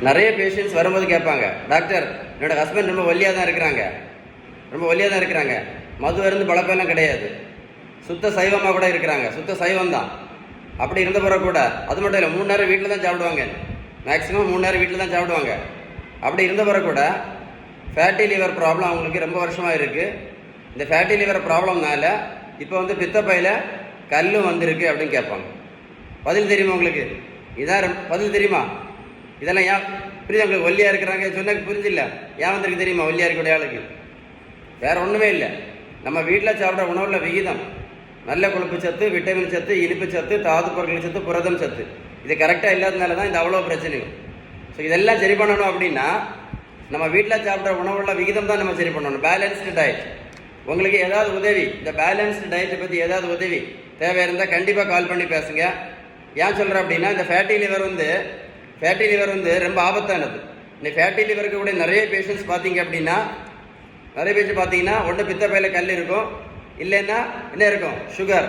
நிறைய பேஷண்ட்ஸ் வரும்போது கேட்பாங்க, டாக்டர் என்னோட ஹஸ்பண்ட் ரொம்ப ஒல்லியாக தான் இருக்கிறாங்க, மது இருந்து பழப்பெல்லாம் கிடையாது, சுத்த சைவமாக கூட இருக்கிறாங்க, சுத்த சைவம் தான். அப்படி இருந்த பிறகு கூட அது மட்டும் இல்லை, 3 நேரம் வீட்டில் தான் சாப்பிடுவாங்க, மேக்ஸிமம் 3 நேரம் வீட்டில் தான் சாப்பிடுவாங்க. அப்படி இருந்த பிறகு கூட ஃபேட்டி லிவர் ப்ராப்ளம் அவங்களுக்கு ரொம்ப வருஷமாக இருக்குது. இந்த ஃபேட்டி லிவர் ப்ராப்ளம்னால இப்போ பித்தப்பையில் கல்லும் வந்திருக்கு அப்படின்னு கேட்பாங்க. பதில் தெரியுமா உங்களுக்கு? இதான் பதில் தெரியுமா? இதெல்லாம் ஏன் புரியுது உங்களுக்கு? ஒல்லியாக இருக்கிறாங்க சொன்னால் புரிஞ்சில்ல, ஏன் வந்திருக்கு தெரியுமா? ஒல்லியாக இருக்கக்கூடிய ஆளுக்கு வேறு ஒன்றுமே இல்லை. நம்ம வீட்டில் சாப்பிட்ற உணவுல விகிதம், நல்ல கொழுப்பு சத்து, விட்டமின் சத்து, இனிப்பு சத்து, தாது பொருட்கள் சத்து, புரதம் சத்து, இது கரெக்டாக இல்லாததுனால தான் இந்த அவ்வளோ பிரச்சனையும். ஸோ இதெல்லாம் சரி பண்ணணும் அப்படின்னா நம்ம வீட்டில் சாப்பிட்ற உணவுள்ள விகிதம் தான் நம்ம சரி பண்ணணும். Balanced diet. உங்களுக்கு ஏதாவது உதவி, இந்த பேலன்ஸ்டு டயட்டை பற்றி ஏதாவது உதவி தேவை இருந்தால் கண்டிப்பாக கால் பண்ணி பேசுங்க. ஏன் சொல்கிறேன் அப்படின்னா, இந்த ஃபேட்டி லிவர் ரொம்ப ஆபத்தானது. இந்த ஃபேட்டி லிவருக்கு கூட நிறைய பேஷண்ட்ஸ் பார்த்தீங்கன்னா ஒன்று பித்தப்பையில் கல் இருக்கும், இல்லைன்னா என்ன இருக்கும்? சுகர்.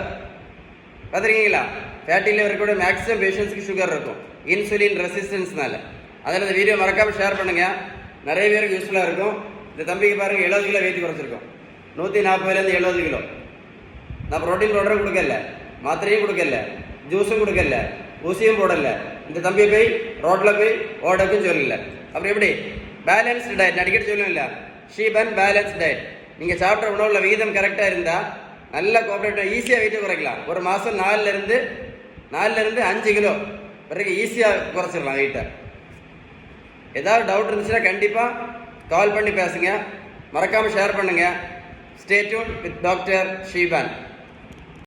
பார்த்துருக்கீங்களா? ஃபேட்டி லிவருக்கு கூட மேக்ஸிமம் பேஷண்ட்ஸுக்கு சுகர் இருக்கும், இன்சுலின் ரெசிஸ்டன்ஸ்னால. அதில் இந்த வீடியோ மறக்காமல் ஷேர் பண்ணுங்கள், நிறைய பேருக்கு யூஸ்ஃபுல்லாக இருக்கும். இந்த தம்பிக்கு பாருங்கள், 70 கிலோ வெயிட் குறைச்சிருக்கோம், 140 70 கிலோ. நான் ப்ரோட்டீன் பவுடரும் கொடுக்கல, மாத்திரையும் கொடுக்கல, ஜூஸும் கொடுக்கல, ஊசியும் போடல. இந்த தம்பியை போய் ரோட்டில் போய் ஓடக்கும் சொல்லல. அப்புறம் எப்படி? Balanced diet. அடிக்கடி சொல்லுவில்ல, ஷீபன் பேலன்ஸ் டயட். நீங்கள் சாப்பிட்ற உணவுல விகிதம் கரெக்டாக இருந்தால் நல்ல கோஆப்ரேட்டிவ் ஈஸியாக வெயிட்டை குறைக்கலாம். ஒரு மாதம் 4லேருந்து 5 கிலோ வரைக்கும் ஈஸியாக குறைச்சிடலாம் வெயிட்டை. ஏதாவது டவுட் இருந்துச்சுன்னா கண்டிப்பாக கால் பண்ணி பேசுங்க, மறக்காமல் ஷேர் பண்ணுங்கள். Stay tune with doctor Sheeban.